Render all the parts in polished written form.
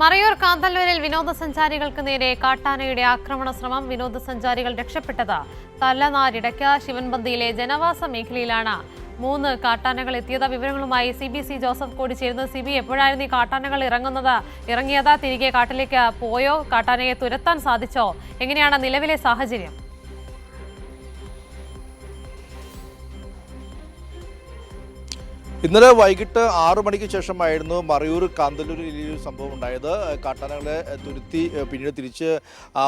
മറയൂർ കാന്തല്ലൂരിൽ വിനോദസഞ്ചാരികൾക്ക് നേരെ കാട്ടാനയുടെ ആക്രമണ ശ്രമം. വിനോദസഞ്ചാരികൾ രക്ഷപ്പെട്ടത് തലനാരിടയ്ക്ക് ശിവൻപന്തിയിലെ ജനവാസ മേഖലയിലാണ് 3 കാട്ടാനകൾ എത്തിയത്. വിവരങ്ങളുമായി CBC ജോസഫ് കൂടി ചേരുന്നു. CB, എപ്പോഴായിരുന്നു ഈ കാട്ടാനകൾ ഇറങ്ങിയത്? തിരികെ കാട്ടിലേക്ക് പോയോ? കാട്ടാനയെ തുരത്താൻ സാധിച്ചോ? എങ്ങനെയാണ് നിലവിലെ സാഹചര്യം? ഇന്നലെ വൈകിട്ട് 6 മണിക്ക് ശേഷമായിരുന്നു മറയൂർ കാന്തല്ലൂരിൽ ഈ ഒരു സംഭവം ഉണ്ടായത്. കാട്ടാനകളെ തുരുത്തി പിന്നീട് തിരിച്ച്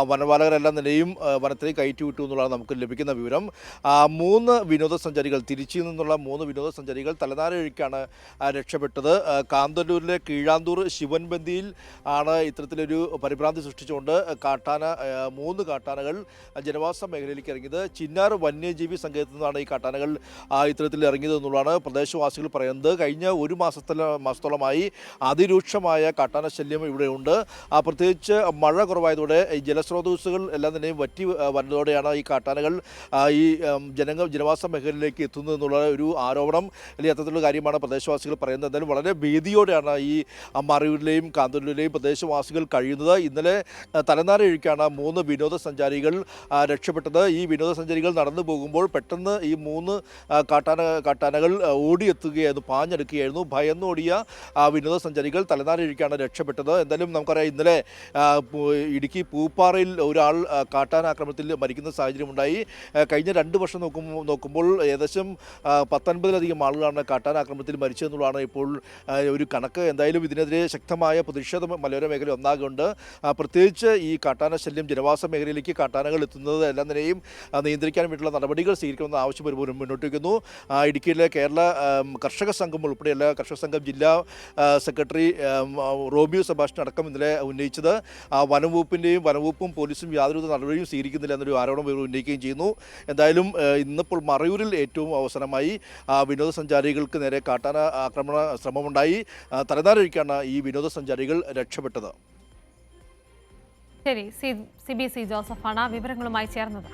വനപാലകരെല്ലാം നിലയും വനത്തിലേക്ക് കയറ്റി വിട്ടു എന്നുള്ളതാണ് നമുക്ക് ലഭിക്കുന്ന വിവരം. 3 വിനോദസഞ്ചാരികൾ, തിരിച്ചിൽ നിന്നുള്ള 3 വിനോദസഞ്ചാരികൾ തലനാരിഴയ്ക്കാണ് രക്ഷപ്പെട്ടത്. കാന്തല്ലൂരിലെ കീഴാന്തൂർ ശിവൻപന്തിയിൽ ആണ് ഇത്തരത്തിലൊരു പരിഭ്രാന്തി സൃഷ്ടിച്ചുകൊണ്ട് 3 കാട്ടാനകൾ ജനവാസ മേഖലയിലേക്ക് ഇറങ്ങിയത്. ചിന്നാർ വന്യജീവി സങ്കേതത്തിൽ നിന്നാണ് ഈ കാട്ടാനകൾ ഇത്തരത്തിൽ ഇറങ്ങിയത് എന്നുള്ളതാണ് പ്രദേശവാസികൾ പറയുന്നത്. കഴിഞ്ഞ 1 മാസത്തോളമായി അതിരൂക്ഷമായ കാട്ടാന ശല്യം ഇവിടെയുണ്ട്. പ്രത്യേകിച്ച് മഴ കുറവായതോടെ ഈ ജലസ്രോതസ്സുകൾ എല്ലാം തന്നെ വറ്റി വരുന്നതോടെയാണ് ഈ കാട്ടാനകൾ ഈ ജനവാസ മേഖലയിലേക്ക് എത്തുന്നത് എന്നുള്ള ഒരു ആരോപണം അല്ലെങ്കിൽ അത്തരത്തിലുള്ള കാര്യമാണ് പ്രദേശവാസികൾ പറയുന്നത്. എന്തായാലും വളരെ ഭീതിയോടെയാണ് ഈ മറയൂരിലെയും കാന്തല്ലൂരിലെയും പ്രദേശവാസികൾ കഴിയുന്നത്. ഇന്നലെ തലനാരിഴയ്ക്കാണ് 3 വിനോദസഞ്ചാരികൾ രക്ഷപ്പെട്ടത്. ഈ വിനോദസഞ്ചാരികൾ നടന്നു പോകുമ്പോൾ പെട്ടെന്ന് ഈ 3 കാട്ടാനകൾ ഓടിയെത്തുകയായിരുന്നു, പാഞ്ഞെടുക്കുകയായിരുന്നു. ഭയന്നോടിയ വിനോദസഞ്ചാരികൾ തലനാരിഴയ്ക്കാണ് രക്ഷപ്പെട്ടത്. എന്തായാലും നമുക്കറിയാം, ഇന്നലെ ഇടുക്കി പൂപ്പാറയിൽ ഒരാൾ കാട്ടാനാക്രമണത്തിൽ മരിക്കുന്ന സാഹചര്യമുണ്ടായി. കഴിഞ്ഞ 2 വർഷം നോക്കുമ്പോൾ ഏകദേശം 19-ലധികം ആളുകളാണ് കാട്ടാനാക്രമണത്തിൽ മരിച്ചതെന്നുള്ളതാണ് ഇപ്പോൾ ഒരു കണക്ക്. എന്തായാലും ഇതിനെതിരെ ശക്തമായ പ്രതിഷേധം മലയോര മേഖല ഒന്നാകുണ്ട്. പ്രത്യേകിച്ച് ഈ കാട്ടാന ശല്യം ജനവാസ മേഖലയിലേക്ക് കാട്ടാനകൾ എത്തുന്നത് എല്ലാം തന്നെയും നിയന്ത്രിക്കാൻ വേണ്ടിയിട്ടുള്ള നടപടികൾ സ്വീകരിക്കണമെന്ന് ആവശ്യം മുന്നോട്ട് വയ്ക്കുന്നു. ഇടുക്കിയിലെ കേരള കർഷക സംഘം ഉൾപ്പെടെയുള്ള കർഷക സംഘം ജില്ലാ സെക്രട്ടറി റോബിയോ സെബാസ്റ്റ്യൻ അടക്കം ഇന്നലെ ഉന്നയിച്ചത് വനംവകുപ്പും പോലീസും യാതൊരു നടപടിയും സ്വീകരിക്കുന്നില്ല എന്നൊരു ആരോപണം ഉന്നയിക്കുകയും ചെയ്യുന്നു. എന്തായാലും ഇന്നിപ്പോൾ മറയൂരിൽ ഏറ്റവും അവസാനമായി വിനോദസഞ്ചാരികൾക്ക് നേരെ കാട്ടാന ആക്രമണ ശ്രമമുണ്ടായി. തലനാരിഴയ്ക്കാണ് ഈ വിനോദസഞ്ചാരികൾ രക്ഷപ്പെട്ടത്. ശരി, CBC ജോസഫാണ് വിവരങ്ങളുമായി ചേർന്നത്.